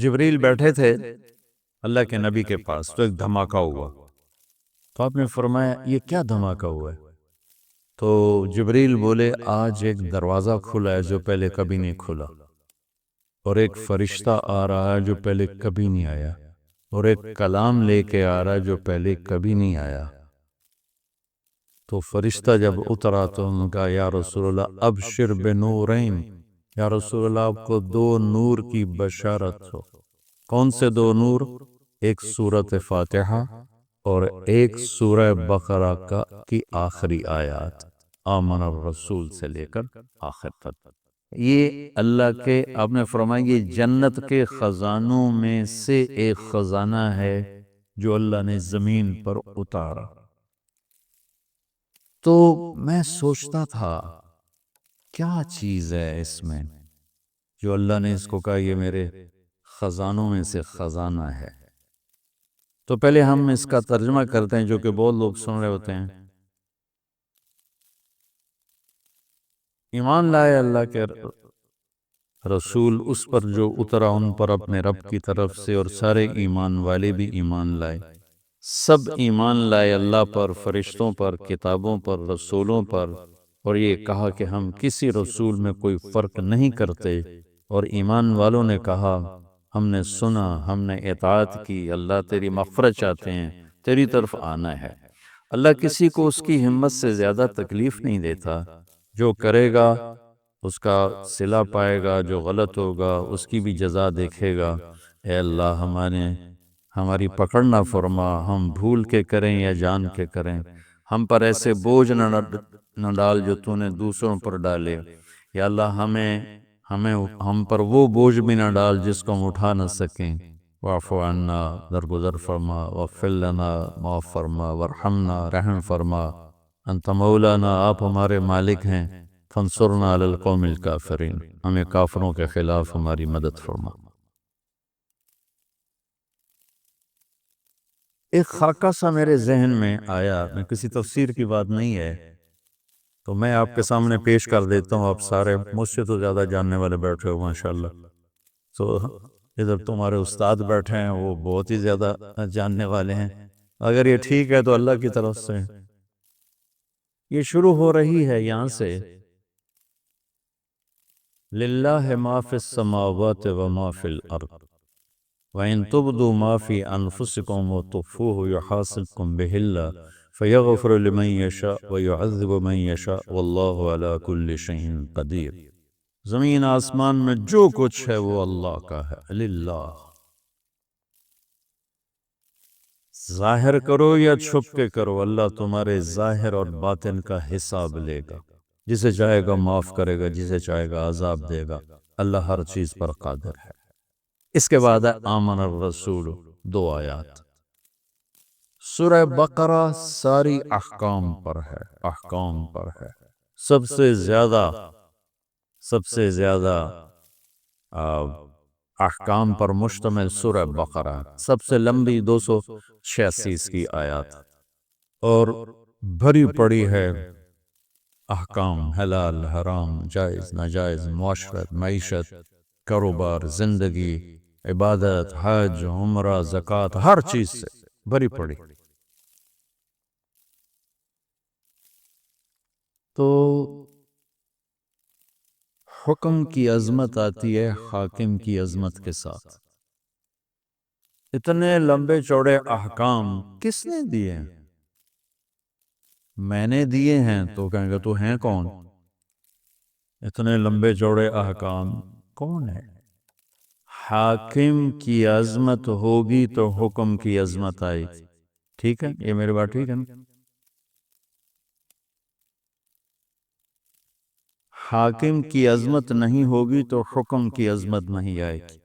جبریل بیٹھے تھے اللہ کے نبی کے پاس، تو ایک دھماکہ ہوا۔ تو آپ نے فرمایا یہ کیا دھماکہ ہوا ہے؟ تو جبریل بولے آج ایک دروازہ کھلا ہے جو پہلے کبھی نہیں کھلا، اور ایک فرشتہ آ رہا ہے جو پہلے کبھی نہیں آیا، اور ایک کلام لے کے آ رہا ہے جو پہلے کبھی نہیں آیا۔ تو فرشتہ جب اترا تو انہوں نے کہا یا رسول اللہ ابشر بنورین، یا رسول اللہ آپ کو دو نور کی بشارت ہو۔ کون سے دو نور؟ ایک سورۃ فاتحہ اور ایک سورہ بقرہ کی آخری آیات، آمن الرسول سے لے کر آخر تک۔ یہ اللہ کے، آپ نے فرمایا یہ جنت کے خزانوں میں سے ایک خزانہ ہے جو اللہ نے زمین پر اتارا۔ تو میں سوچتا تھا کیا چیز ہے اس میں جو اللہ نے اس کو کہا یہ میرے خزانوں میں سے خزانہ ہے۔ تو پہلے ہم اس کا ترجمہ کرتے ہیں جو کہ بہت لوگ سن رہے ہوتے ہیں۔ ایمان لائے اللہ کے رسول اس پر جو اترا ان پر اپنے رب کی طرف سے، اور سارے ایمان والے بھی ایمان لائے، سب ایمان لائے اللہ پر، فرشتوں پر، کتابوں پر، رسولوں پر، اور یہ کہا کہ ہم کسی رسول میں کوئی فرق نہیں کرتے۔ اور ایمان والوں نے کہا ہم نے سنا، ہم نے اطاعت کی، اللہ تیری مغفرت چاہتے ہیں، تیری طرف آنا ہے۔ اللہ کسی کو اس کی ہمت سے زیادہ تکلیف نہیں دیتا، جو کرے گا اس کا صلہ پائے گا، جو غلط ہوگا اس کی بھی جزا دیکھے گا۔ اے اللہ ہماری پکڑ نہ فرما، ہم بھول کے کریں یا جان کے کریں، ہم پر ایسے بوجھ نہ ڈال جو تو نے دوسروں پر ڈالے۔ یا اللہ ہم پر وہ بوجھ بھی نہ ڈال جس کو ہم اٹھا نہ سکیں۔ واعف عنا، درگزر فرما، واغفر لنا، معاف فرما، وارحمنا، رحم فرما، انت مولانا، آپ ہمارے مالک ہیں، فانصرنا علی القوم الکافرین، ہمیں کافروں کے خلاف ہماری مدد فرما۔ ایک خاکہ سا میرے ذہن میں آیا، میں کسی تفسیر کی بات نہیں ہے، تو میں آپ کے سامنے پیش کر دیتا ہوں۔ آپ سارے مجھ سے تو زیادہ جاننے والے بیٹھے ہو ماشاءاللہ، تو ادھر تمہارے استاد بیٹھے ہیں وہ بہت ہی زیادہ جاننے والے ہیں، اگر یہ ٹھیک ہے تو اللہ کی طرف سے یہ شروع ہو رہی ہے یہاں سے، للہ ما فی السماوات و ما فی الارض وَإِن تُبْدُوا مَا فِي أَنفُسِكُمْ وَتُخْفُوهُ يُحَاسِبْكُم بِهِ اللَّهُ فَيَغْفِرُ لِمَن يَشَاءُ وَيُعَذِّبُ مَن يَشَاءُ وَاللَّهُ عَلَى كُلِّ شَيْءٍ قَدِيرٌ۔ زمین آسمان میں جو کچھ ہے وہ اللہ کا ہے، للہ۔ ظاہر کرو یا چھپ کے کرو، اللہ تمہارے ظاہر اور باطن کا حساب لے گا، جسے چاہے گا معاف کرے گا، جسے چاہے گا عذاب دے گا، اللہ ہر چیز پر قادر ہے۔ اس کے بعد ہے آمن الرسول، دو آیات۔ سورہ بقرہ ساری احکام پر ہے، احکام پر ہے، سب سے زیادہ احکام پر مشتمل سورہ بقرہ، سب سے لمبی 286 کی آیات، اور بھری پڑی ہے احکام، حلال حرام، جائز ناجائز، معاشرت، معیشت، کاروبار، زندگی، عبادت، حج، عمرہ، زکوٰۃ، ہر چیز سے بھری پڑی۔ تو حکم کی عظمت آتی ہے حاکم کی عظمت کے ساتھ۔ اتنے لمبے چوڑے احکام کس نے دیے ہیں؟ میں نے دیے ہیں، تو کہیں گے تو ہیں کون؟ اتنے لمبے چوڑے احکام کون ہے؟ حاکم کی عظمت ہوگی تو حکم کی عظمت آئے گی۔ ٹھیک ہے، یہ میری بات ٹھیک ہے نا؟ حاکم کی عظمت نہیں ہوگی تو حکم کی عظمت نہیں آئے گی۔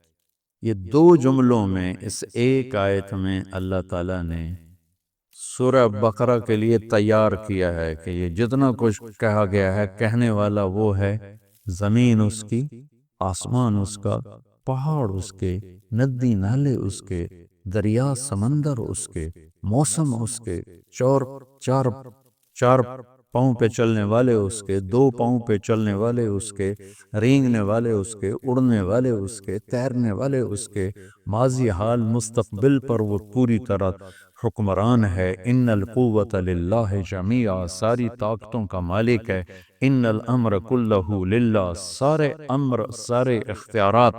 یہ دو جملوں میں، اس ایک آیت میں اللہ تعالیٰ نے سورہ بقرہ کے لیے تیار کیا ہے کہ یہ جتنا کچھ کہا گیا ہے، کہنے والا وہ ہے، زمین اس کی، آسمان اس کا، پہاڑ اس کے، ندی نالے اس کے، دریا سمندر اس کے، موسم اس کے، چار پاؤں پہ چلنے والے اس کے، دو پاؤں پہ چلنے والے اس کے، رینگنے والے اس کے، اڑنے والے اس کے، تیرنے والے اس کے، ماضی حال مستقبل پر وہ پوری طرح حکمران ہے۔ ان القوت للہ جمیعا، ساری طاقتوں کا مالک ہے۔ ان الامر کلہ للہ، سارے امر سارے اختیارات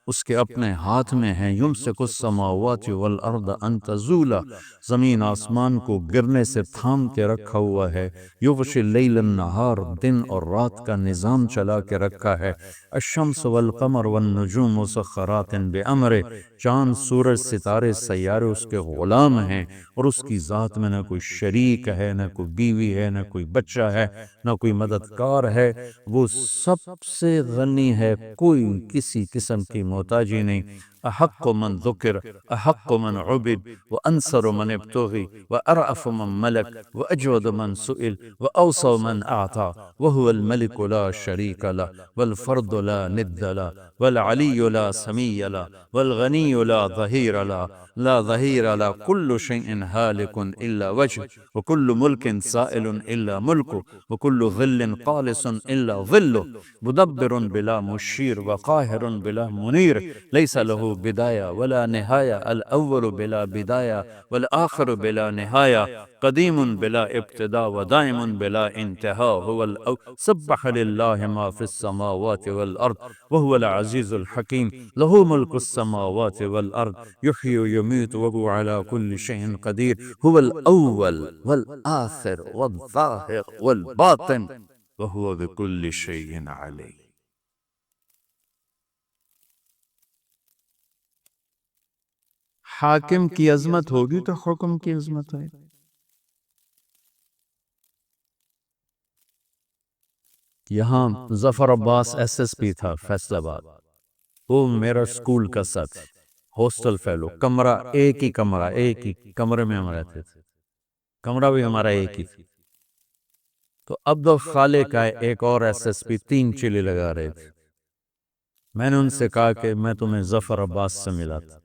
اس کے اپنے ہاتھ میں ہیں۔ یمسک السماوات والارض ان تزولا، زمین آسمان کو گرنے سے تھام کے رکھا ہوا ہے۔ یغشی اللیل النہار، دن اور رات کا نظام چلا کے رکھا ہے۔ الشمس والقمر والنجوم مسخرات بامرہ، چاند سورج ستارے سیارے اس کے غلام ہیں، اور اس کی ذات میں نہ کوئی شریک ہے، نہ کوئی بیوی ہے، نہ کوئی بچہ ہے، نہ کوئی مددگار ہے۔ وہ سب سے غنی ہے، کوئی کسی قسم کی محتاجی نہیں۔ احق من ذکر، احق من عبد، وانصر من ابتغی، وارعف من ملک، واجود من سئل، واوصى من اعطى، وهو الملك لا شريك له، والفرد لا ند له، والعلي لا سمي له، والغني لا ظهير له، لا ظهير له، كل شيء هالك الا وجهه، وكل ملك سائل الا ملكه، وكل ظل قالص الا ظله، مدبر بلا مشير، وقاهر بلا منير، ليس له بداية ولا نهاية، الأول بلا بداية والآخر بلا نهاية، قديم بلا ابتداء ودائم بلا انتهاء، هو سبح لله ما في السماوات والأرض وهو العزيز الحكيم، له ملك السماوات والأرض، يحيي ويميت وهو على كل شيء قدير، هو الأول والآخر والظاهر والباطن وهو بكل شيء عليم۔ حاکم کی عظمت ہوگی تو حکم کی عظمت ہے۔ یہاں ظفر عباس ایس ایس پی تھا فیصل آباد، وہ میرا سکول کا ساتھ ہاسٹل فیلو، کمرہ ایک ہی کمرے میں ہم رہتے تھے، کمرہ بھی ہمارا ایک ہی تھا۔ تو عبد الخالق کا ایک اور ایس ایس پی 3 چلے لگا رہے تھے۔ میں نے ان سے کہا کہ میں تمہیں ظفر عباس سے ملا تھا،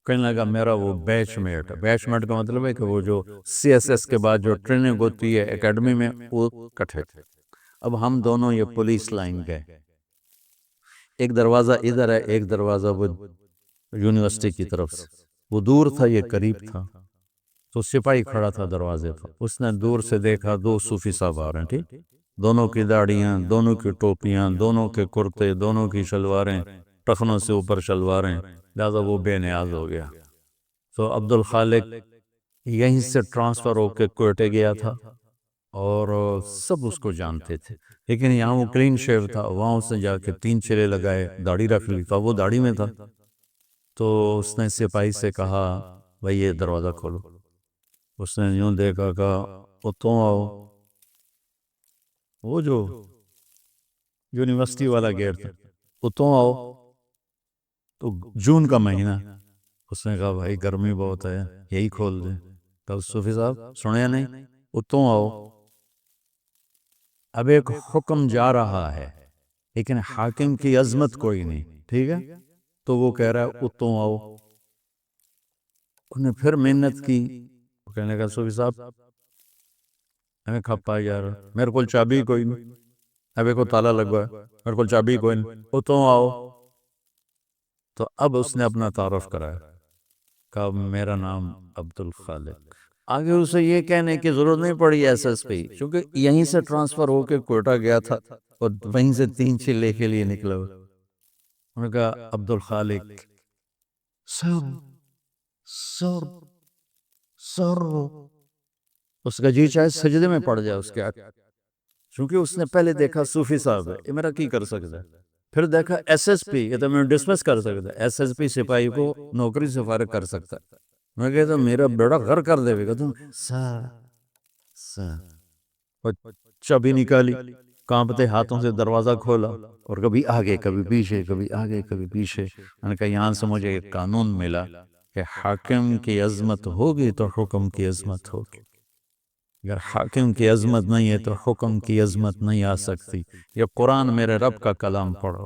کہنے لگا میرا وہ بیچ میٹ کا مطلب ہے کہ وہ جو سی ایس ایس کے بعد جو ٹریننگ ہوتی ہے اکیڈمی میں، وہ کٹھے تھے۔ اب ہم دونوں یہ پولیس لائن گئے، ایک دروازہ ادھر ہے، ایک دروازہ وہ یونیورسٹی کی طرف سے، وہ دور تھا یہ قریب تھا۔ تو سپاہی کھڑا تھا دروازے پر، اس نے دور سے دیکھا 2 صوفی صاحب آ رہے ہیں، ٹھیک، دونوں کی داڑیاں، دونوں کی ٹوپیاں، دونوں کے کرتے، دونوں کی شلواریں، ٹخنوں سے اوپر شلواریں، لہذا وہ بے نیاز ہو گیا۔ تو عبد الخالق یہیں سے ٹرانسفر ہو کے کوئٹے گیا تھا، اور سب اس کو جانتے تھے، لیکن یہاں وہ کلین شیو تھا، وہاں اس نے جا کے 3 چلے لگائے، داڑھی رکھ لی، تو وہ داڑھی میں تھا۔ تو اس نے سپاہی سے کہا بھائی یہ دروازہ کھولو۔ اس نے یوں دیکھا، کہا اتوں آؤ، وہ جو یونیورسٹی والا گیٹ تھا، اتوں آؤ۔ تو جون کا مہینہ، اس نے کہا بھائی گرمی بہت ہے، یہی کھول دیں۔ کہا صوفی صاحب سنیا نہیں، اتوں آؤ۔ اب ایک حکم جا رہا ہے لیکن حاکم کی عظمت کوئی نہیں، ٹھیک ہے، تو وہ کہہ رہا ہے اتوں آؤ۔ انہوں نے پھر محنت کی، کہنے لگا صوفی صاحب ہمیں کھپا یار، میرے کو چابی کوئی نہیں، ابے کو تالا لگوا ہے، میرے کو چابی کوئی نہیں، اتوں آؤ۔ تو اب اس نے اپنا تعارف کرایا، کہا میرا نام عبد الخالق۔ آگے اسے یہ کہنے کی ضرورت نہیں پڑی ایس ایس پی، چونکہ یہیں سے ٹرانسفر ہو کے کوئٹہ گیا تھا اور وہیں سے 3 چلے کے لیے نکلا۔ انہوں نے کہا عبد الخالق، سر سر سر، اس کا جی چاہے سجدے میں پڑ جائے اس کے آگے، چونکہ اس نے پہلے دیکھا صوفی صاحب ہے، یہ میرا کی کر سکتا ہے، پھر دیکھا ایس ایس پی، یہ تو میں ڈسمس کر سکتا ہے، ایس ایس پی سپاہی کو نوکری سے فارغ کر سکتا ہے۔ میں کہتا میرا بیڑا غر کر دے گا تم، سر سر، چابی نکالی، کانپتے ہاتھوں سے دروازہ کھولا، اور کبھی آگے کبھی پیچھے، کبھی آگے کبھی پیچھے۔ میں نے کہا یہاں سے مجھے ایک قانون ملا کہ حاکم کی عظمت ہوگی تو حکم کی عظمت ہوگی، اگر حاکم کی عظمت نہیں ہے تو حکم کی عظمت نہیں آ سکتی۔ یہ قرآن میرے رب کا کلام پڑھو،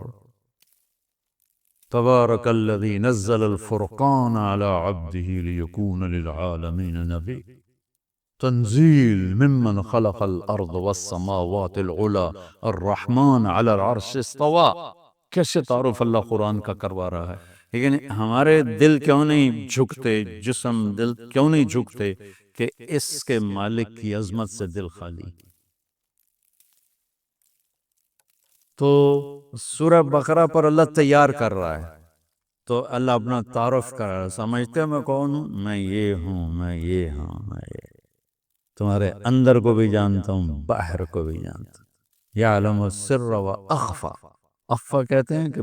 تبارک الذی نزل الفرقان علی عبدہ لیکون للعالمین نذیر۔ تنزیل ممن خلق الارض والسماوات العلا الرحمن علی العرش استوى. کیسے تعارف اللہ قرآن کا کروا رہا ہے. لیکن ہمارے دل کیوں نہیں جھکتے، جسم دل کیوں نہیں جھکتے کہ اس کے مالک کی عظمت سے دل خالی. تو سورہ بقرہ پر اللہ تیار کر رہا ہے، تو اللہ اپنا تعارف کر رہا ہے. سمجھتے میں کون ہوں؟ میں یہ ہوں، میں یہ ہوں، میں یہ. تمہارے اندر کو بھی جانتا ہوں، باہر کو بھی جانتا ہوں. یعلم السر و اخفا. اخفا کہتے ہیں کہ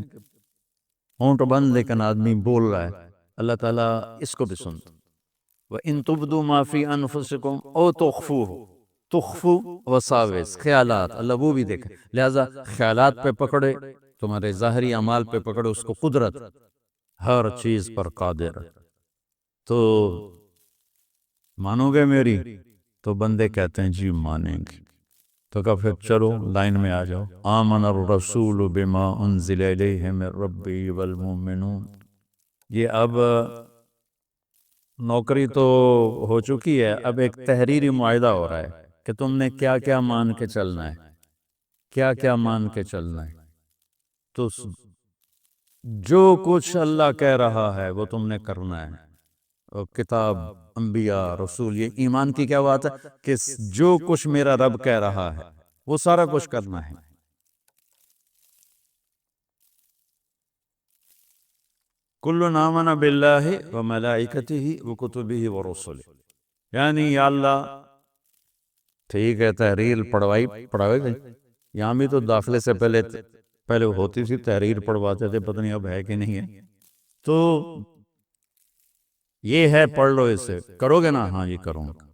ہونٹ بند لیکن آدمی بول رہا ہے، اللہ تعالیٰ اس کو بھی سنتا. وَإِن تُبْدُوا مَا فِي أَنفُسِكُمْ أَوْ تُخْفُوهُ. تخفو وساوس، خیالات، اللہ وہ بھی دیکھے. لہذا خیالات پہ پکڑے، تمہارے ظاہری اعمال پہ پکڑے اس کو قدرت، ہر چیز پر قادر. تو مانو گے میری؟ تو بندے کہتے ہیں جی مانیں گے. تو کہا پھر چلو لائن میں آ جاؤ. آمن الرسول بما انزل الیہ من ربی والمؤمنون. یہ اب نوکری تو ہو چکی ہے، اب ایک تحریری معاہدہ ہو رہا ہے کہ تم نے کیا کیا مان کے چلنا ہے، کیا کیا مان کے چلنا ہے. تو جو کچھ اللہ کہہ رہا ہے وہ تم نے کرنا ہے. اور کتاب، انبیاء، رسول، یہ ایمان کی کیا بات ہے کہ جو کچھ میرا رب کہہ رہا ہے وہ سارا کچھ کرنا ہے. کل آمن باللہ وملائکتہ وکتبہ ورسلہ. یعنی یا اللہ ٹھیک ہے تحریر پڑھوائے گئی. یہاں بھی تو داخلے سے پہلے ہوتی تھی تحریر پڑھواتے تھے، پتہ نہیں اب ہے کہ نہیں ہے. تو یہ ہے پڑھ لو، اسے کرو گے نا؟ ہاں جی کروں گا.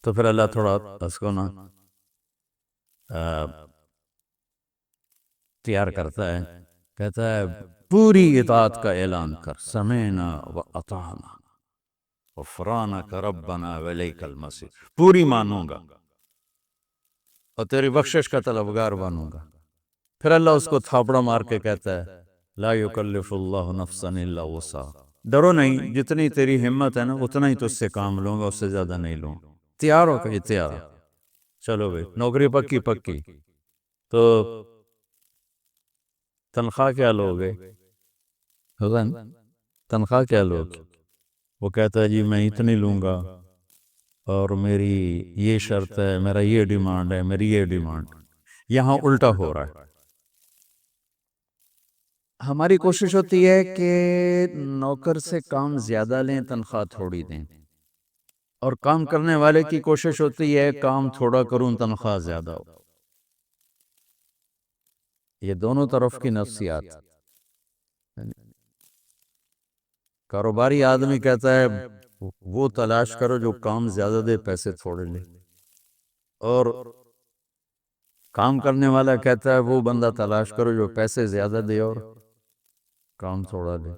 تو پھر اللہ تھوڑا اس کو نا تیار کرتا ہے، کہتا ہے پوری اطاعت کا اعلان کر، سمعنا و اطعنا غفرانک ربنا وإلیک المصیر. پوری مانوں گا اور تیری بخشش کا طلبگار بنوں گا. پھر اللہ اس کو تھاپڑا مار کے کہتا ہے لا یکلف اللہ نفسا الا وسعها. ڈرو نہیں، جتنی تیری ہمت ہے نا اتنا ہی تجھ سے کام لوں گا، اس سے زیادہ نہیں لوں. تیار ہو کہ تیار ہو؟ چلو بھائی نوکری پکی پکی. تو تنخواہ کیا لوگے؟ تنخواہ کیا لوگ؟ وہ کہتا ہے جی میں اتنی لوں گا اور میری یہ شرط ہے، میرا یہ ڈیمانڈ ہے، میری یہ ڈیمانڈ. یہاں الٹا ہو رہا ہے. ہماری کوشش ہوتی ہے کہ نوکر سے کام زیادہ لیں، تنخواہ تھوڑی دیں، اور کام کرنے والے کی کوشش ہوتی ہے کام تھوڑا کروں، تنخواہ زیادہ ہو. یہ دونوں طرف کی نفسیات. کاروباری آدمی کہتا ہے وہ تلاش کرو جو کام زیادہ دے پیسے تھوڑے لے، اور کام کرنے والا کہتا ہے وہ بندہ تلاش کرو جو پیسے زیادہ دے اور کام تھوڑا دے.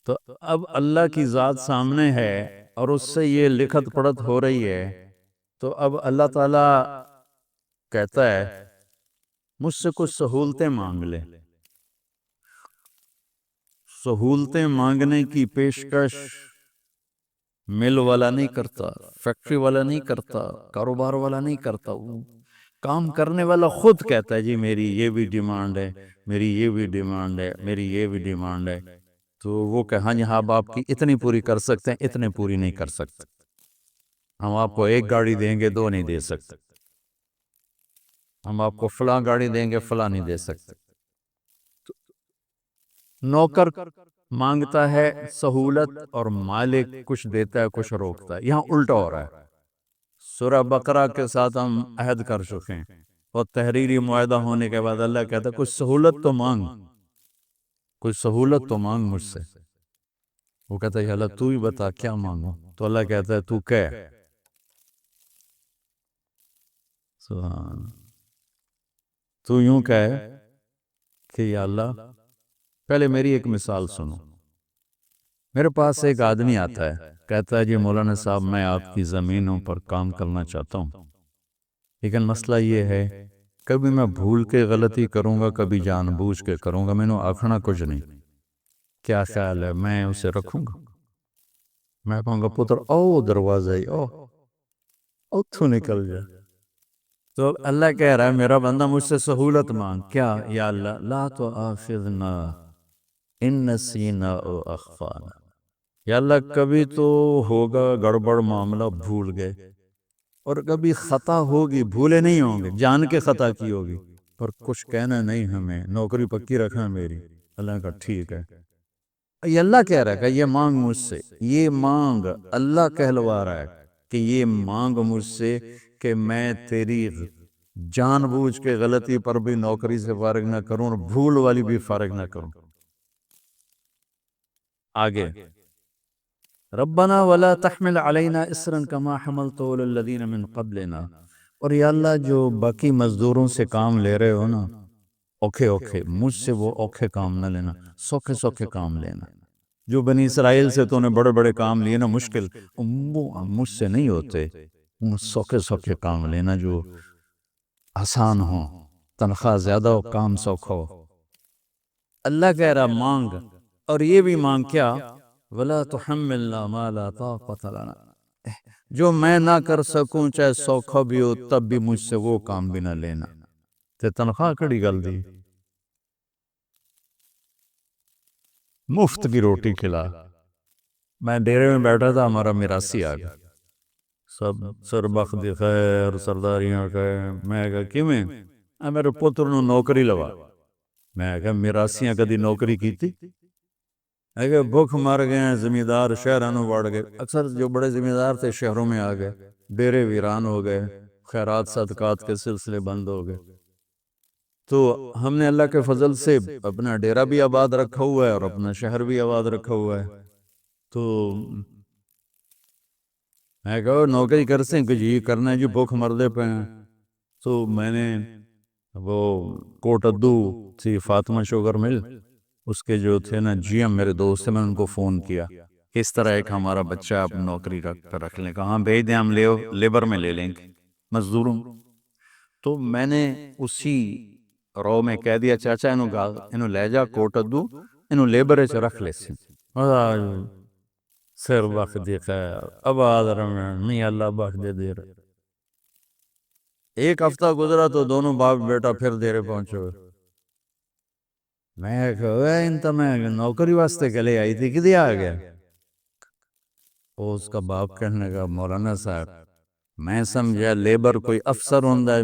تو اب اللہ کی ذات سامنے ہے اور اس سے یہ لکھت پڑھت ہو رہی ہے. تو اب اللہ تعالی کہتا ہے مجھ سے کچھ سہولتیں مانگ لے. سہولتیں مانگنے کی پیشکش مل والا نہیں کرتا، فیکٹری والا نہیں کرتا، کاروبار والا نہیں کرتا. وہ کام کرنے والا خود کہتا ہے جی میری یہ بھی ڈیمانڈ ہے، میری یہ بھی ڈیمانڈ ہے، میری یہ بھی ڈیمانڈ ہے. تو وہ کہ ہاں جی ہاں آپ کی اتنی پوری کر سکتے ہیں، اتنے پوری نہیں کر سکتے. ہم آپ کو ایک گاڑی دیں گے، دو نہیں دے سکتے. ہم آپ کو فلاں گاڑی دیں گے، فلاں نہیں دے سکتے. نوکر مانگتا ہے سہولت اور مالک کچھ دیتا ہے، کچھ روکتا ہے. یہاں الٹا ہو رہا ہے. سورہ بقرہ کے ساتھ ہم عہد کر چکے ہیں اور تحریری معاہدہ ہونے کے بعد اللہ کہتا ہے کچھ سہولت تو مانگ، کچھ سہولت تو مانگ مجھ سے. وہ کہتا ہے اللہ تو ہی بتا کیا مانگو. تو اللہ کہتا ہے تو کہہ. سبحان. تو یوں کہے کہ یا اللہ پہلے میری ایک مثال سنو. میرے پاس ایک آدمی آتا ہے، کہتا ہے جی مولانا صاحب میں آپ کی زمینوں پر کام کرنا چاہتا ہوں، لیکن مسئلہ یہ ہے کبھی میں بھول کے غلطی کروں گا، کبھی جان بوجھ کے کروں گا، میں نے آکھنا کچھ نہیں. کیا خیال ہے میں اسے رکھوں گا؟ میں کہوں گا پتر او دروازہ او اتھو نکل جا۔ تو اللہ کہہ رہا ہے میرا بندہ مجھ سے سہولت مانگ، کیا؟ یا اللہ لا تؤاخذنا ان نسینا او اخفانا، یا اللہ کبھی تو ہوگا گڑبڑ معاملہ، بھول گئے، اور کبھی خطا ہوگی، بھولے نہیں ہوں گے، جان کے خطا کی ہوگی، پر کچھ کہنا نہیں، ہمیں نوکری پکی رکھنا میری۔ اللہ کا ٹھیک ہے۔ یہ اللہ کہہ رہا ہے کہ یہ مانگ مجھ سے، یہ مانگ اللہ کہلوا رہا ہے کہ یہ مانگ مجھ سے کہ میں تیری جان بوجھ کے غلطی پر بھی نوکری سے فارغ نہ کروں اور بھول والی بھی فارغ نہ کروں۔ آگے ربنا ولا تحمل علینا اسرا کما حملته علی الذین من قبلنا، اور یا اللہ جو باقی مزدوروں سے کام لے رہے ہو نا، اوکھے اوکھے، مجھ سے وہ اوکھے کام نہ لینا، سوکھے سوکھے کام لینا۔ جو بنی اسرائیل سے تو نے بڑے بڑے کام لیے نا مشکل، وہ مجھ سے نہیں ہوتے، سوکھے سوکھے کام لینا جو آسان ہو، تنخواہ زیادہ ہو، کام سوکھا ہو۔ اللہ کہہ رہا مانگ، اور یہ بھی مانگ کیا؟ وَلَا تُحَمِّلْنَا مَا لَا طَاقَةَ لَنَا، جو میں نہ کر سکوں چاہے سوکھا بھی ہو تب بھی مجھ سے وہ کام بھی نہ لینا۔ تے تنخواہ کڑی گل دی، مفت کی روٹی کھلا۔ میں ڈیرے میں بیٹھا تھا، ہمارا میراثی آ گیا، سب سر بخت دی خیر، سرداریاں کہے، میں کہا کیویں؟ میرے پتر نو نوکری لوا۔ میں کہا میراسیاں کدی نوکری کیتی؟ اگر بھوک مر گئے ہیں، زمیندار شہرانوں بڑھ گئے، اکثر جو بڑے زمیندار تھے شہروں میں آ گئے، ڈیرے ویران ہو گئے، خیرات صدقات کے سلسلے بند ہو گئے۔ تو ہم نے اللہ کے فضل سے اپنا ڈیرہ بھی آباد رکھا ہوا ہے اور اپنا شہر بھی آباد رکھا ہوا ہے۔ تو میں کہا نوکری کر سیں کہ جی کرنا ہے جی، بھوک مردے پہ ہیں۔ تو میں نے وہ کوٹ ادو تھی فاطمہ شوگر مل، اس کے جو تھے نا جی ایم میرے دوست تھے، میں ان کو فون کیا اس طرح ایک ہمارا بچہ آپ نوکری رکھ لیں، کہاں بھیج دیں، ہم لیبر میں لے لیں گے مزدوروں۔ تو میں نے اسی رو میں کہہ دیا چاچا انہوں لے جا کوٹ ادو، انہوں لیبر چ رکھ لے سی، سر وقت دی خیر آباد رمین نہیں اللہ بخت دے دیر۔ ایک ہفتہ گزرا تو دونوں باپ بیٹا پھر دیرے پہنچے ہوئے۔ میں کہا انتا میں نوکری واسطے کے لئے آئی تھی، کدی آ گیا؟ اس کا باپ کہنے کا مولانا صاحب میں سمجھا لیبر کوئی افسر ہوندہ ہے،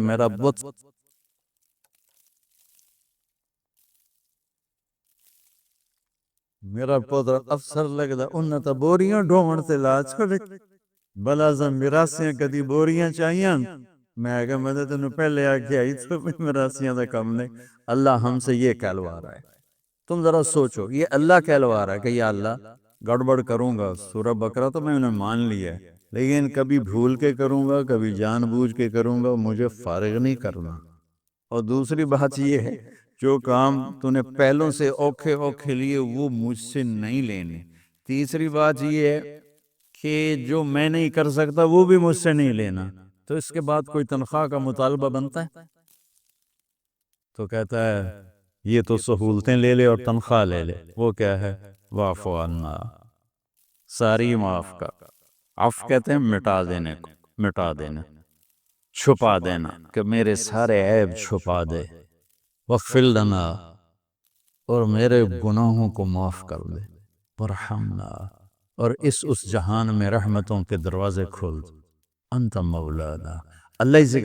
میرا پودر افسر لگتا انہاں تا بوریاں ڈھومن سے لاج کھڑے بلازم میراسیاں کدی بوریاں چاہیاں۔ میں کہا میں نے تنہوں پہلے آگے آئی تو میراسیاں دا کم نہیں۔ اللہ ہم سے یہ کہلوا رہا ہے، تم ذرا سوچو، یہ اللہ کہلوا رہا ہے کہ یا اللہ گڑبڑ کروں گا، سورہ بقرہ تو میں انہیں مان لیا ہے، لیکن کبھی بھول کے کروں گا، کبھی جان بوجھ کے کروں گا، مجھے فارغ نہیں کرنا۔ اور دوسری بات یہ ہے جو کام تو نے پہلوں سے اوکھے اوکھے لیے وہ مجھ سے نہیں لینے۔ تیسری بات یہ ہے کہ جو میں نہیں کر سکتا وہ بھی مجھ سے نہیں لینا۔ تو اس کے بعد کوئی تنخواہ کا مطالبہ بنتا ہے؟ تو کہتا ہے یہ تو سہولتیں لے لے اور تنخواہ لے لے۔ وہ کیا ہے؟ واعف عنا، ساری معاف کا۔ عفو کہتے ہیں مٹا دینے کو، مٹا دینا، چھپا دینا، کہ میرے سارے عیب چھپا دے۔ واغفر لنا، اور میرے گناہوں کو معاف کر دے۔ ورحمنا، اور اس جہان میں رحمتوں کے دروازے کھول دے۔ انت مولانا، اللہ سے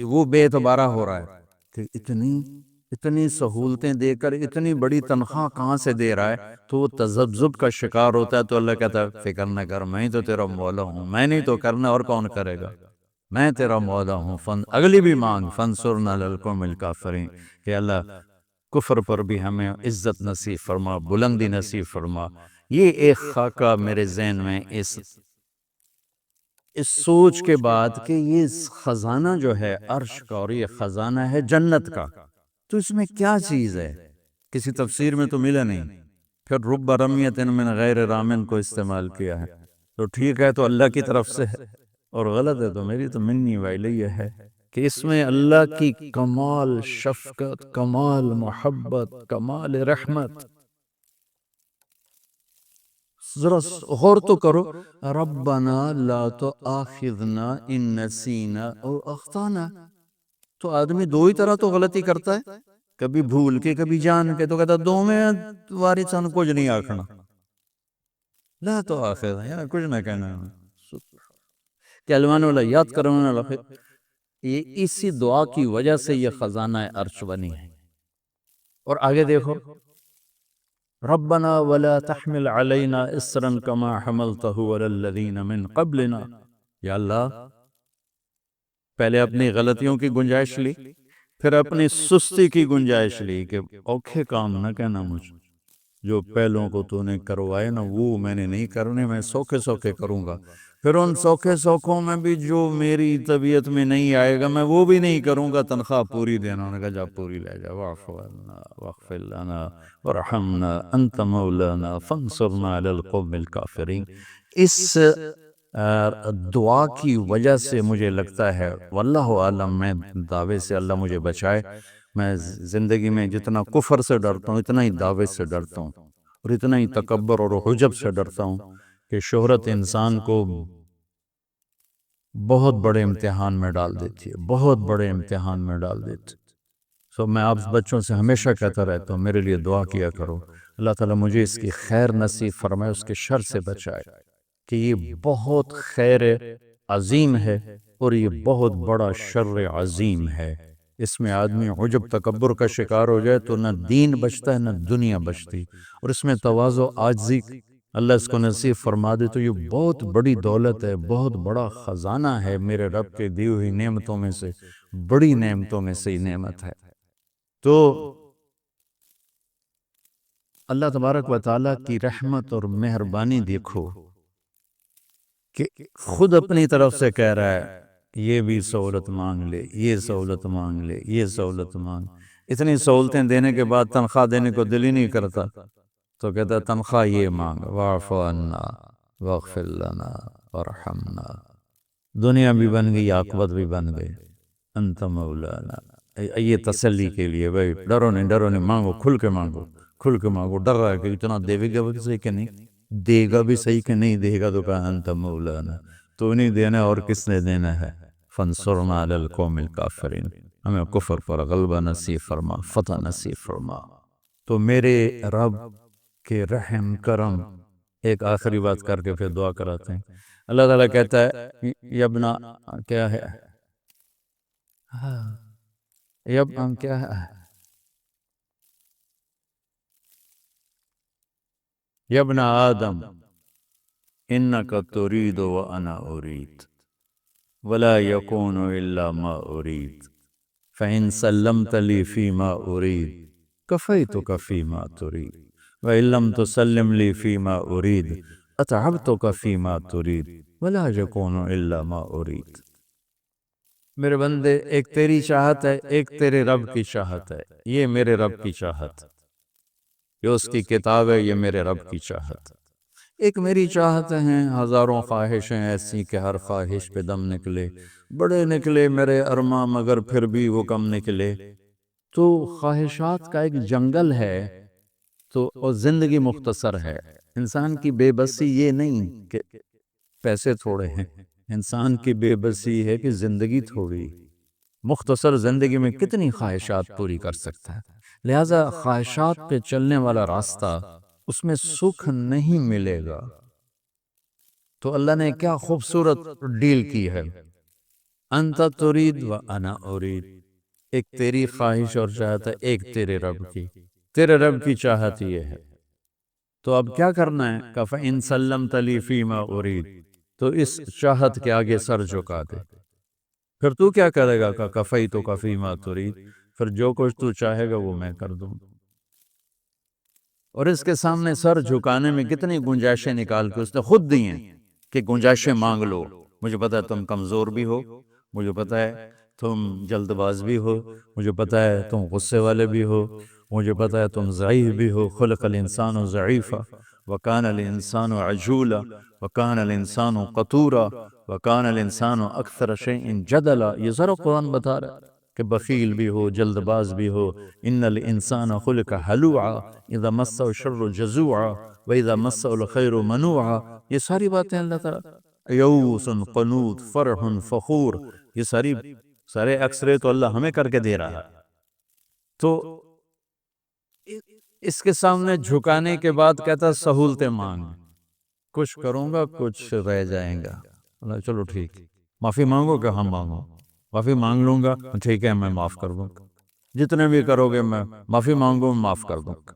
وہ بے اعتبارہ ہو رہا ہے کہ اتنی سہولتیں دے کر اتنی بڑی تنخواہ کہاں سے دے رہا ہے، تو وہ تذبذب کا شکار ہوتا ہے۔ تو اللہ کہتا ہے فکر نہ کر، میں ہی تو تیرا مولا ہوں، میں نہیں تو کرنا اور کون کرے گا، میں تیرا مولا ہوں۔ اگلی بھی مانگ فانصرنا علی القوم الکافرین، کہ اللہ کفر پر بھی ہمیں عزت نصیب فرما، بلندی نصیب فرما۔ یہ ایک خاکہ میرے ذہن میں اس سوچ کے بعد کہ یہ خزانہ جو ہے عرش کا اور یہ خزانہ ہے جنت کا، تو اس میں کیا چیز ہے؟ کسی تفسیر میں تو ملا نہیں۔ پھر رب رمیت من غیر رامن کو استعمال کیا ہے، تو ٹھیک ہے تو اللہ کی طرف سے ہے، اور غلط ہے تو میری تو منی ویلیہ ہے کہ اس میں اللہ کی کمال شفقت، کمال محبت، کمال رحمت ذرا غور تو کرو، ربنا لا تؤاخذنا ان نسینا او اخطانا. تو آدمی دو ہی طرح تو غلطی کرتا ہے، کبھی بھول کے کبھی جان کے. تو کہتا دو میں واری سان کچھ نہیں آکھنا، لا تو آخذ یا کچھ نہ کہنا. کلمان والا یاد کروانا لفظ، یہ اسی دعا کی وجہ سے یہ خزانہ عرش بنی ہے. اور آگے دیکھو، ربنا ولا تحمل علینا اسرا کما حملته علی الذین من قبلنا. یا اللہ، پہلے اپنی غلطیوں کی گنجائش لی، پھر اپنی سستی کی گنجائش لی کہ اوکھے کام نہ کہنا مجھ، جو پہلوں کو تو نے کروائے نا وہ میں نے نہیں کرنے، میں سوکھے سوکھے کروں گا. پھر ان سوکھے سوکھوں میں بھی جو میری طبیعت میں نہیں آئے گا میں وہ بھی نہیں کروں گا، تنخواہ پوری دینا. انہوں نے کہا جا پوری لے جا. واعف عنا واغفر لنا وارحمنا انت مولانا فانصرنا علی القوم الکافرین. اس دعا کی وجہ سے مجھے لگتا ہے، واللہ عالم، میں دعوے سے اللہ مجھے بچائے، میں زندگی میں جتنا کفر سے ڈرتا ہوں اتنا ہی دعوے سے ڈرتا ہوں، اور اتنا ہی تکبر اور حجب سے ڈرتا ہوں کہ شہرت انسان کو بہت بڑے امتحان میں ڈال دیتی ہے، بہت بڑے امتحان میں ڈال دیتی ہے. سو میں آپ بچوں سے ہمیشہ کہتا رہتا ہوں میرے لیے دعا کیا کرو، اللہ تعالیٰ مجھے اس کی خیر نصیب فرمائے، اس کے شر سے بچائے، کہ یہ بہت خیر عظیم ہے اور یہ بہت بڑا شر عظیم ہے. اس میں آدمی عجب تکبر کا شکار ہو جائے تو نہ دین بچتا ہے نہ دنیا بچتی. اور اس میں تواضع عاجزی اللہ اس کو نصیب فرما دے تو یہ بہت بڑی دولت ہے، بہت بڑا خزانہ ہے. میرے رب کے دی ہوئی نعمتوں میں سے بڑی نعمتوں میں سے نعمت ہے. تو اللہ تبارک و تعالیٰ کی رحمت اور مہربانی دیکھو کہ خود اپنی طرف سے کہہ رہا ہے یہ بھی سہولت مانگ لے، یہ سہولت مانگ لے، یہ سہولت مانگ. اتنی سہولتیں دینے کے بعد تنخواہ دینے کو دل ہی نہیں کرتا، تو کہتا تنخواہ یہ مانگ، واعف عنا واغفر لنا وارحمنا. دنیا بھی بن گئی، عاقبت بھی بن گئی. انت مولانا، یہ تسلی کے لیے بھائی ڈرو نہیں، مانگو، کھل کے مانگو، کھل کے مانگو. ڈر رہا ہے کہ اتنا دے گا بھی صحیح کہ نہیں دے گا، بھی صحیح کہ نہیں دے گا. تو کہا انت مولانا، تو نہیں دینا اور کس نے دینا ہے. فانصرنا علی القوم الکافرین، ہمیں کفر پر غلبہ نصیب فرما، فتح نصیب فرما. تو میرے رب کے رحم کرم. ایک آخری بات کر کے پھر دعا کراتے ہیں. اللہ تعالیٰ کہتا ہے یبنا، کیا ہے کیا ہے، یبن آدم انک ترید وانا ارید ولا یکون الا ما ارید فإن سلمت لی فیما ارید کفیتک فیما ترید وإن لم تسلم لی فیما ارید اتعبتک فیما ترید ولا یکون الا ما ارید. میرے بندے، ایک تیری چاہت ہے، ایک تیرے رب کی چاہت ہے. یہ میرے رب کی چاہت، یہ اس کی کتاب ہے، یہ میرے رب کی چاہت. ایک میری چاہتیں ہیں، ہزاروں خواہشیں ایسی کہ ہر خواہش پہ دم نکلے. بڑے نکلے میرے ارماں مگر پھر بھی وہ کم نکلے. تو خواہشات کا ایک جنگل ہے، تو اور زندگی مختصر ہے. انسان کی بے بسی یہ نہیں کہ پیسے تھوڑے ہیں، انسان کی بے بسی ہے کہ زندگی تھوڑی. مختصر زندگی میں کتنی خواہشات پوری کر سکتا ہے. لہذا خواہشات پہ چلنے والا راستہ، اس میں سکھ نہیں ملے گا. تو اللہ نے کیا خوبصورت ڈیل کی ہے، انت ترید و انا ارید. ایک تیری خواہش اور چاہت ہے، ایک تیرے رب کی. تیرے رب کی چاہت یہ ہے. تو اب کیا کرنا ہے، کہ فَإِن سَلَّمْتَ لِي فِيمَا أُرِيدُ، تو اس چاہت کے آگے سر جھکا دے. پھر تو کیا کرے گا، کہ کفیتک فیما ترید، پھر جو کچھ تو چاہے گا وہ میں کر دوں. اور اس کے سامنے سر جھکانے میں کتنی گنجائشیں نکال کے اس نے خود دی ہیں کہ گنجائشیں مانگ لو. مجھے پتا ہے تم کمزور بھی ہو، مجھے پتا ہے تم جلد باز بھی ہو، مجھے پتا ہے تم غصے والے بھی ہو، مجھے پتا ہے تم ضعیف بھی ہو. خلق الانسان ضعیفا وکان الانسان عجولا وکان الانسان قتورا وکان الانسان اکثر شیء جدلا. یہ ذرا قرآن بتا رہا ہے کہ بخیل بھی ہو، جلد باز بھی ہو. ان الانسان خلق ہلوعا اذا مسہ الشر جزوعا وَإِذَا مَسَّهُ الْخَيْرُ مَنُوعًا، یہ ساری باتیں اللہ تعالیٰ، یئوس قنوط فرح فخور، یہ سارے اکثرے تو اللہ ہمیں کر کے دے رہا ہے۔ تو اس کے سامنے جھکانے کے بعد کہتا سہولتیں مانگ، کچھ کروں گا کچھ رہ جائیں گا، اللہ چلو ٹھیک، معافی مانگو کہ ہم مانگو، معافی مانگ لوں گا ٹھیک ہے میں معاف کر دوں گا، جتنے بھی کرو گے میں معافی مانگو معاف کر دوں گا۔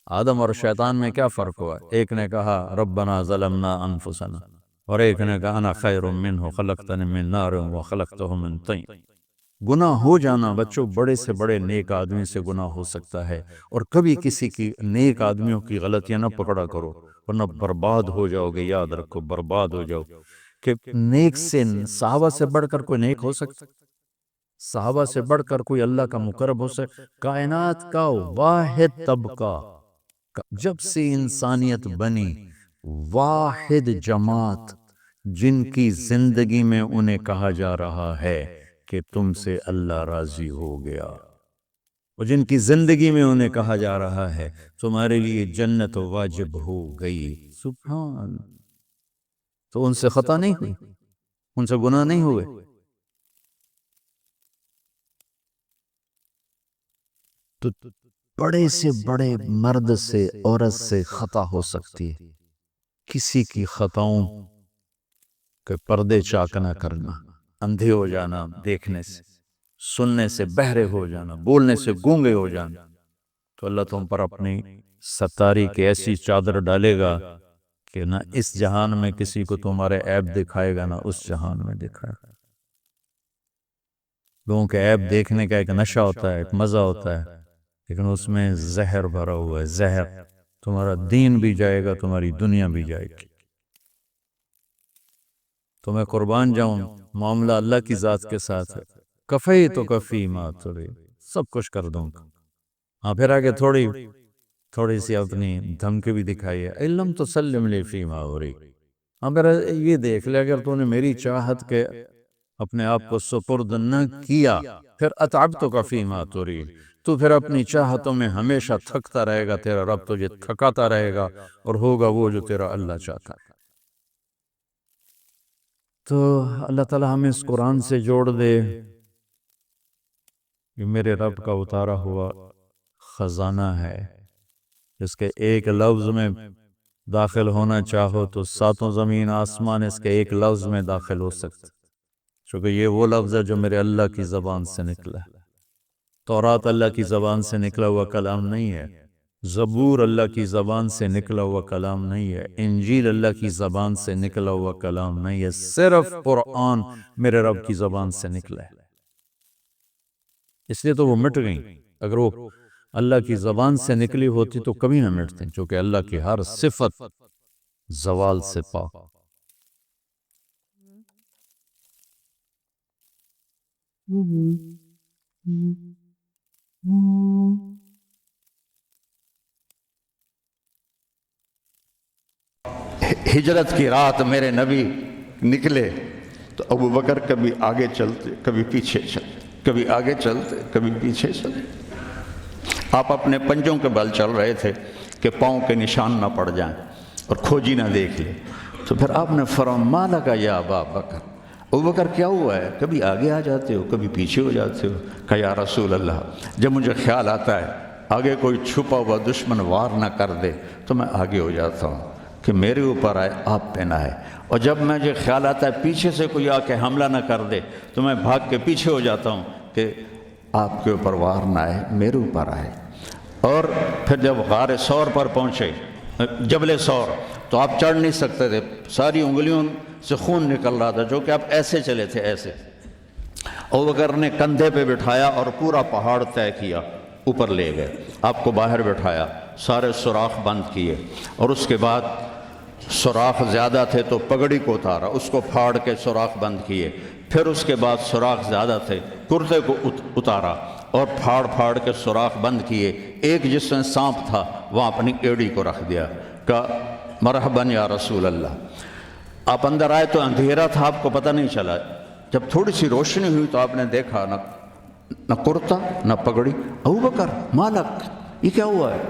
آدم اور شیطان میں کیا فرق ہوا؟ ایک نے کہا ربنا ظلمنا انفسنا، اور ایک نے کہا انا خیر منہ خلقتنی من نار وخلقتہ من طین۔ گناہ ہو جانا بچوں، بڑے سے بڑے نیک آدمی سے گناہ ہو سکتا ہے، اور کبھی کسی کی نیک آدمیوں کی غلطیاں نہ پکڑا کرو ورنہ برباد ہو جاؤ گے، یاد رکھو برباد ہو جاؤ۔ کہ نیک سے صحابہ سے بڑھ کر کوئی نیک ہو سکتا؟ صحابہ سے بڑھ کر کوئی اللہ کا مقرب ہو سکتا؟ کائنات کا واحد طبقہ، جب سے انسانیت بنی، واحد جماعت جن کی زندگی میں انہیں کہا جا رہا ہے کہ تم سے اللہ راضی ہو گیا، اور جن کی زندگی میں انہیں کہا جا رہا ہے تمہارے لیے جنت واجب ہو گئی، سبحان، تو ان سے خطا نہیں ہوئی، ان سے گناہ نہیں ہوئے۔ تو بڑے سے بڑے مرد سے عورت سے خطا ہو سکتی ہے، کسی کی خطاؤں کے پردے چاک نہ کرنا، اندھے ہو جانا دیکھنے سے، سننے سے بہرے ہو جانا، بولنے سے گونگے ہو جانا، تو اللہ تم پر اپنی ستاری کی ایسی چادر ڈالے گا کہ نہ اس جہان میں کسی کو تمہارے عیب دکھائے گا، نہ اس جہان میں دکھائے گا۔ لوگوں کے عیب دیکھنے کا ایک نشہ ہوتا ہے، ایک مزہ ہوتا ہے، لیکن اس میں زہر بھرا ہوا ہے، زہر، تمہارا دین بھی جائے گا، تمہاری دنیا بھی جائے گی۔ تو میں قربان جاؤں، معاملہ اللہ کی ذات کے ساتھ ہے، کفی تو کفی ما تری، سب کچھ کر دوں گا۔ ہاں پھر آگے تھوڑی سی اپنی دھمکی بھی دکھائی ہے، علم تو سلم لی فی ما اوری، ہاں پھر یہ دیکھ لے اگر تو نے میری چاہت کے اپنے آپ کو سپرد نہ کیا، پھر اتعبتک فی ما ترید، تو پھر اپنی چاہتوں میں ہمیشہ تھکتا رہے گا، تیرا رب تجھے تھکاتا رہے گا، اور ہوگا وہ جو تیرا اللہ چاہتا ہے۔ تو اللہ تعالیٰ ہمیں اس قرآن سے جوڑ دے، یہ میرے رب کا اتارا ہوا خزانہ ہے، جس کے ایک لفظ میں داخل ہونا چاہو تو ساتوں زمین آسمان اس کے ایک لفظ میں داخل ہو سکتے، چونکہ یہ وہ لفظ ہے جو میرے اللہ کی زبان سے نکلا ہے۔ تورات اللہ کی زبان سے نکلا ہوا کلام نہیں ہے، زبور اللہ کی زبان سے نکلا ہوا کلام نہیں ہے، انجیل اللہ کی زبان سے نکلا ہوا کلام نہیں ہے، صرف قرآن میرے رب کی زبان سے نکلا ہے، اس لیے تو وہ مٹ گئیں۔ اگر وہ اللہ کی زبان سے نکلی ہوتی تو کبھی نہ مٹتی، چونکہ اللہ کی ہر صفت زوال سے پاک۔ ہجرت کی رات میرے نبی نکلے تو ابو بکر کبھی آگے چلتے کبھی پیچھے چلتے، کبھی آگے چلتے کبھی پیچھے چلتے۔ آپ اپنے پنجوں کے بل چل رہے تھے کہ پاؤں کے نشان نہ پڑ جائیں اور کھوجی نہ دیکھ لے، تو پھر آپ نے فرمایا ما لک یا ابا بکر، ابو بکر کیا ہوا ہے، کبھی آگے آ جاتے ہو کبھی پیچھے ہو جاتے ہو؟ کہا یا رسول اللہ، جب مجھے خیال آتا ہے آگے کوئی چھپا ہوا دشمن وار نہ کر دے تو میں آگے ہو جاتا ہوں کہ میرے اوپر آئے آپ پہ نہ آئے، اور جب مجھے خیال آتا ہے پیچھے سے کوئی آ کے حملہ نہ کر دے تو میں بھاگ کے پیچھے ہو جاتا ہوں کہ آپ کے اوپر وار نہ آئے، میرے اوپر آئے۔ اور پھر جب غار ثور پر پہنچے، جبل ثور، تو آپ چڑھ نہیں سکتے تھے، ساری انگلیوں سے خون نکل رہا تھا، جو کہ آپ ایسے چلے تھے ایسے۔ ابوبکر نے کندھے پہ بٹھایا اور پورا پہاڑ طے کیا، اوپر لے گئے، آپ کو باہر بٹھایا، سارے سوراخ بند کیے، اور اس کے بعد سوراخ زیادہ تھے تو پگڑی کو اتارا، اس کو پھاڑ کے سوراخ بند کیے، پھر اس کے بعد سوراخ زیادہ تھے، کرتے کو اتارا اور پھاڑ پھاڑ کے سوراخ بند کیے، ایک جس میں سانپ تھا وہاں اپنی ایڑی کو رکھ دیا، کہا مرحباً یا رسول اللہ۔ آپ اندر آئے تو اندھیرا تھا، آپ کو پتہ نہیں چلا، جب تھوڑی سی روشنی ہوئی تو آپ نے دیکھا نہ کرتا نہ پگڑی۔ ابو بکر مالک، یہ کیا ہوا ہے؟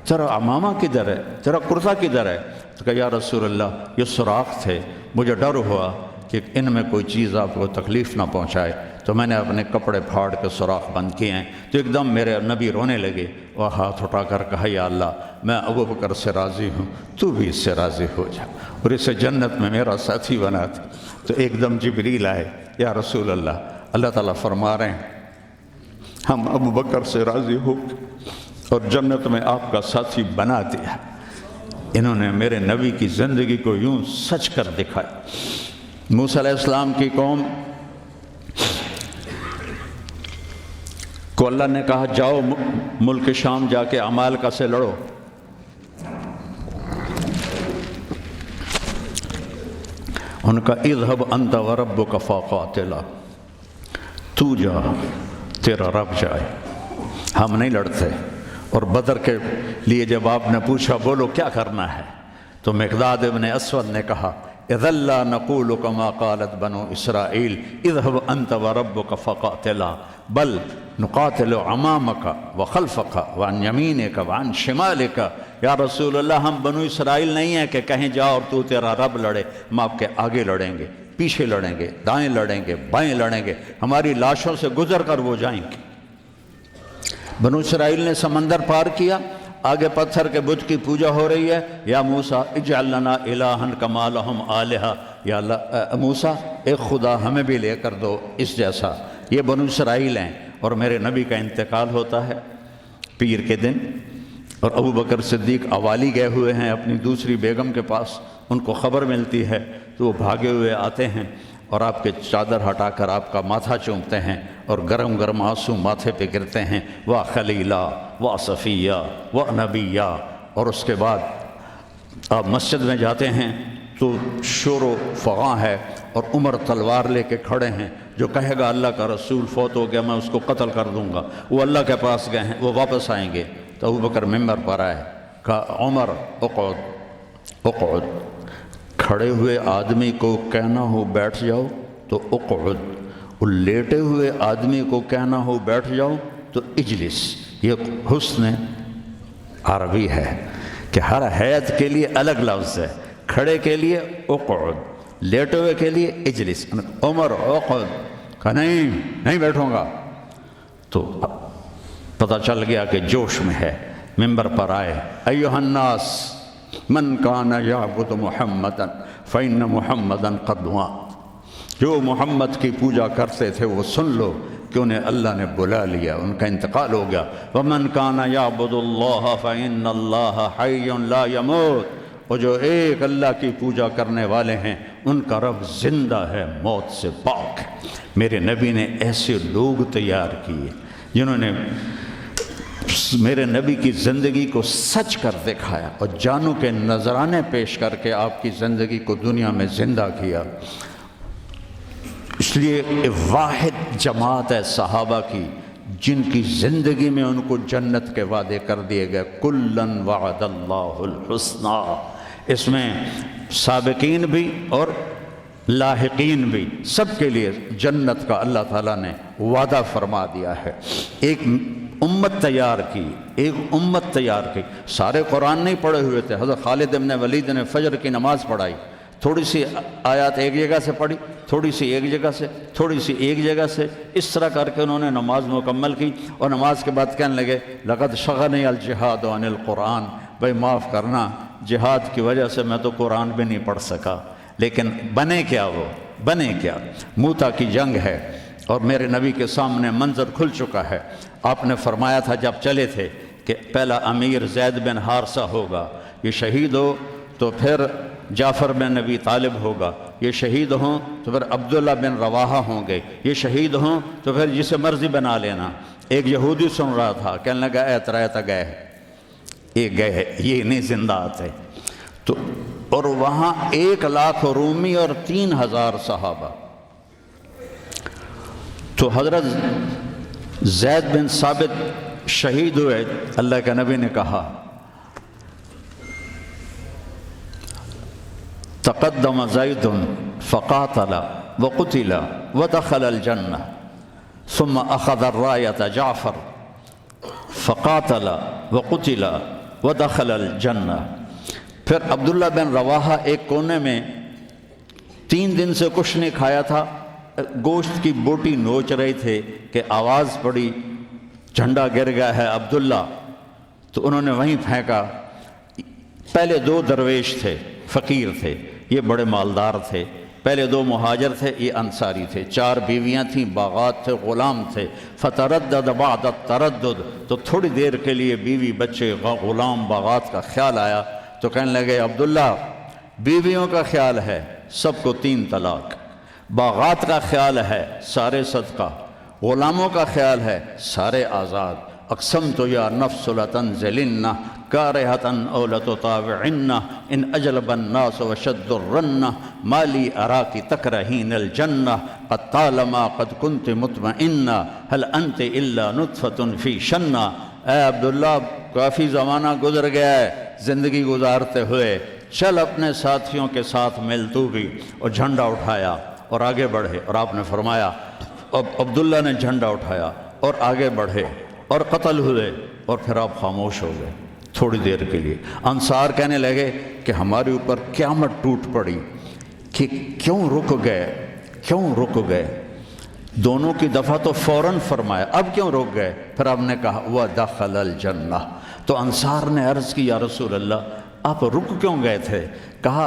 تیرا امامہ کدھر ہے، تیرا کرتا کدھر ہے؟ تو کہا یا رسول اللہ یہ سوراخ تھے، مجھے ڈر ہوا کہ ان میں کوئی چیز آپ کو تکلیف نہ پہنچائے، تو میں نے اپنے کپڑے پھاڑ کے سوراخ بند کیے ہیں۔ تو ایک دم میرے نبی رونے لگے، وہ ہاتھ اٹھا کر کہا یا اللہ میں ابو بکر سے راضی ہوں، تو بھی اس سے راضی ہو جا اور اسے جنت میں میرا ساتھی بنا دے۔ تو ایک دم جبریل آئے، یا رسول اللہ، اللہ تعالیٰ فرما رہے ہیں ہم ابو بکر سے راضی ہو اور جنت میں آپ کا ساتھی بنا دیا۔ انہوں نے میرے نبی کی زندگی کو یوں سچ کر دکھایا۔ موسیٰ علیہ السلام کی قوم کو اللہ نے کہا جاؤ ملک شام جا کے عمالقہ سے لڑو۔ ان کا اذهب انت وربک فقاتلا، تو جا تیرا رب جائے، ہم نہیں لڑتے۔ اور بدر کے لیے جب آپ نے پوچھا بولو کیا کرنا ہے، تو مقداد ابن اسود نے کہا اذا لا نقول كما قالت بنو اسرائیل اذهب انت وربك فقاتلا بل نقاتل امامك وخلفك وعن يمينك وعن شمالك۔ یا رسول اللہ ہم بنو اسرائیل نہیں ہیں کہ کہیں جا اور تو تیرا رب لڑے، ہم آپ کے آگے لڑیں گے، پیچھے لڑیں گے، دائیں لڑیں گے، بائیں لڑیں گے، ہماری لاشوں سے گزر کر وہ جائیں گے۔ بنو اسرائیل نے سمندر پار کیا، آگے پتھر کے بت کی پوجا ہو رہی ہے۔ یا موسیٰ اجعل لنا الہا کما لہم آلہہ، یا اللہ موسیٰ ایک خدا ہمیں بھی لے کر دو اس جیسا۔ یہ بنو اسرائیل ہیں، اور میرے نبی کا انتقال ہوتا ہے پیر کے دن، اور ابو بکر صدیق اوالی گئے ہوئے ہیں اپنی دوسری بیگم کے پاس، ان کو خبر ملتی ہے تو وہ بھاگے ہوئے آتے ہیں اور آپ کے چادر ہٹا کر آپ کا ماتھا چومتے ہیں اور گرم گرم آنسو ماتھے پہ گرتے ہیں، واہ خلیلہ واہ صفیہ واہ نبیہ۔ اور اس کے بعد آپ مسجد میں جاتے ہیں تو شور و فغاں ہے، اور عمر تلوار لے کے کھڑے ہیں، جو کہے گا اللہ کا رسول فوت ہو گیا میں اس کو قتل کر دوں گا، وہ اللہ کے پاس گئے ہیں، وہ واپس آئیں گے۔ تو ابو بکر ممبر پر آئے، کہا عمر اقعد اقعد، کھڑے ہوئے آدمی کو کہنا ہو بیٹھ جاؤ تو اقعد، اور لیٹے ہوئے آدمی کو کہنا ہو بیٹھ جاؤ تو اجلس۔ یہ حسن عربی ہے کہ ہر حیت کے لیے الگ لفظ ہے، کھڑے کے لیے اقعد، لیٹے ہوئے کے لیے اجلس۔ عمر اقعد، کہا نہیں بیٹھوں گا۔ تو پتہ چل گیا کہ جوش میں ہے، ممبر پر آئے، ایھا الناس من کان یعبد محمدا فإن محمدا قد مات، جو محمد کی پوجا کرتے تھے وہ سن لو کہ انہیں اللہ نے بلا لیا، ان کا انتقال ہو گیا۔ ومن کان یعبد اللہ فإن اللہ حی لا یموت، اور جو ایک اللہ کی پوجا کرنے والے ہیں ان کا رب زندہ ہے، موت سے پاک ہے۔ میرے نبی نے ایسے لوگ تیار کیے جنہوں نے میرے نبی کی زندگی کو سچ کر دکھایا اور جانوں کے نذرانے پیش کر کے آپ کی زندگی کو دنیا میں زندہ کیا۔ اس لیے واحد جماعت ہے صحابہ کی جن کی زندگی میں ان کو جنت کے وعدے کر دیے گئے، کلن وعد اللہ الحسنی۔ اس میں سابقین بھی اور لاحقین بھی، سب کے لیے جنت کا اللہ تعالیٰ نے وعدہ فرما دیا ہے۔ ایک امت تیار کی، ایک امت تیار کی۔ سارے قرآن نہیں پڑھے ہوئے تھے، حضرت خالد بن ولید نے فجر کی نماز پڑھائی، تھوڑی سی آیات ایک جگہ سے پڑھی، تھوڑی سی ایک جگہ سے، تھوڑی سی ایک جگہ سے، اس طرح کر کے انہوں نے نماز مکمل کی۔ اور نماز کے بعد کہنے لگے لقد شغلنی الجہاد عن القرآن، بھائی معاف کرنا، جہاد کی وجہ سے میں تو قرآن بھی نہیں پڑھ سکا۔ لیکن بنے کیا، وہ بنے کیا؟ موتا کی جنگ ہے اور میرے نبی کے سامنے منظر کھل چکا ہے۔ آپ نے فرمایا تھا جب چلے تھے کہ پہلا امیر زید بن حارثہ ہوگا، یہ شہید ہو تو پھر جعفر بن ابی طالب ہوگا، یہ شہید ہوں تو پھر عبداللہ بن رواحہ ہوں گے، یہ شہید ہوں تو پھر جسے مرضی بنا لینا۔ ایک یہودی سن رہا تھا، کہنے لگا اے ترایتا گئے، یہ گئے، یہ نہیں زندہ آتے۔ تو اور وہاں 1,00,000 رومی اور 3,000 صحابہ۔ تو حضرت زید بن ثابت شہید ہوئے، اللہ کے نبی نے کہا تقدم زید فقاتل وقتل ودخل الجنہ ثم اخذ الرایۃ جعفر فقاتل وقتل ودخل الجنہ۔ پھر عبداللہ بن رواحہ ایک کونے میں 3 دن سے کچھ نہیں کھایا تھا، گوشت کی بوٹی نوچ رہے تھے کہ آواز پڑی جھنڈا گر گیا ہے عبداللہ، تو انہوں نے وہیں پھینکا۔ پہلے 2 درویش تھے، فقیر تھے، یہ بڑے مالدار تھے۔ پہلے 2 مہاجر تھے، یہ انصاری تھے۔ 4 بیویاں تھیں، باغات تھے، غلام تھے۔ فتردد بعد التردد، تو تھوڑی دیر کے لیے بیوی بچے غلام باغات کا خیال آیا، تو کہنے لگے عبداللہ بیویوں کا خیال ہے سب کو 3 طلاق، باغات کا خیال ہے سارے صدقہ، غلاموں کا خیال ہے سارے آزاد۔ اقسمت یا نفس لتنزلن کارہتن او لتطاوعن ان اجلب الناس وشد الرن ما لی اراکی تکرہین الجنہ قد طالما قد کنت مطمئنہ هل انت الا نطفۃ فی شنہ۔ اے عبداللہ کافی زمانہ گزر گیا ہے زندگی گزارتے ہوئے، چل اپنے ساتھیوں کے ساتھ مل تو بھی۔ اور جھنڈا اٹھایا اور آگے بڑھے، اور آپ نے فرمایا اب عبداللہ نے جھنڈا اٹھایا اور آگے بڑھے اور قتل ہوئے، اور پھر آپ خاموش ہو گئے تھوڑی دیر کے لیے۔ انصار کہنے لگے کہ ہمارے اوپر قیامت ٹوٹ پڑی کہ کیوں رک گئے۔ دونوں کی دفعہ تو فوراً فرمایا، اب کیوں رک گئے؟ پھر آپ نے کہا وَدَخَلَ الْجَنَّةَ۔ تو انصار نے عرض کی یا رسول اللہ آپ رک کیوں گئے تھے؟ کہا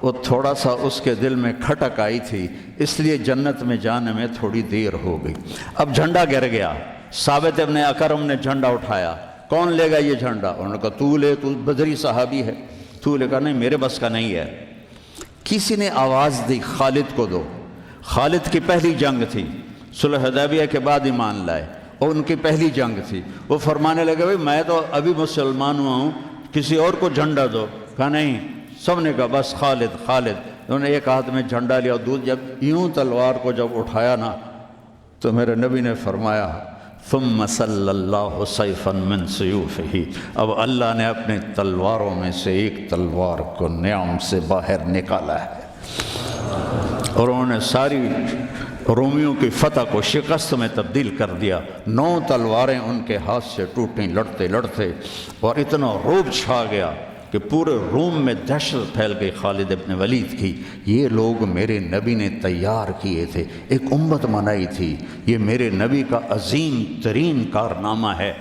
وہ تھوڑا سا اس کے دل میں کھٹک آئی تھی، اس لیے جنت میں جانے میں تھوڑی دیر ہو گئی۔ اب جھنڈا گر گیا، ثابت ابن اکرم نے جھنڈا اٹھایا، کون لے گا یہ جھنڈا؟ انہوں نے کہا تو لے، تو بدری صحابی ہے، تو لے گا۔ نہیں میرے بس کا نہیں ہے۔ کسی نے آواز دی خالد کو دو۔ خالد کی پہلی جنگ تھی، صلح حدیبیہ کے بعد ایمان لائے، اور ان کی پہلی جنگ تھی۔ وہ فرمانے لگے بھائی میں تو ابھی مسلمان ہوا ہوں، کسی اور کو جھنڈا دو۔ کہا نہیں، سب نے کہا بس خالد خالد۔ انہوں نے ایک ہاتھ میں جھنڈا لیا، جب یوں تلوار کو جب اٹھایا نا تو میرے نبی نے فرمایا ثم صلی اللہ سیفا من سیوفہ، اب اللہ نے اپنی تلواروں میں سے ایک تلوار کو نیام سے باہر نکالا ہے، اور انہوں نے ساری رومیوں کی فتح کو شکست میں تبدیل کر دیا۔ 9 تلواریں ان کے ہاتھ سے ٹوٹیں لڑتے لڑتے، اور اتنا رعب چھا گیا کہ پورے روم میں دہشت پھیل گئی خالد ابن ولید کی۔ یہ لوگ میرے نبی نے تیار کیے تھے، ایک امت بنائی تھی، یہ میرے نبی کا عظیم ترین کارنامہ ہے۔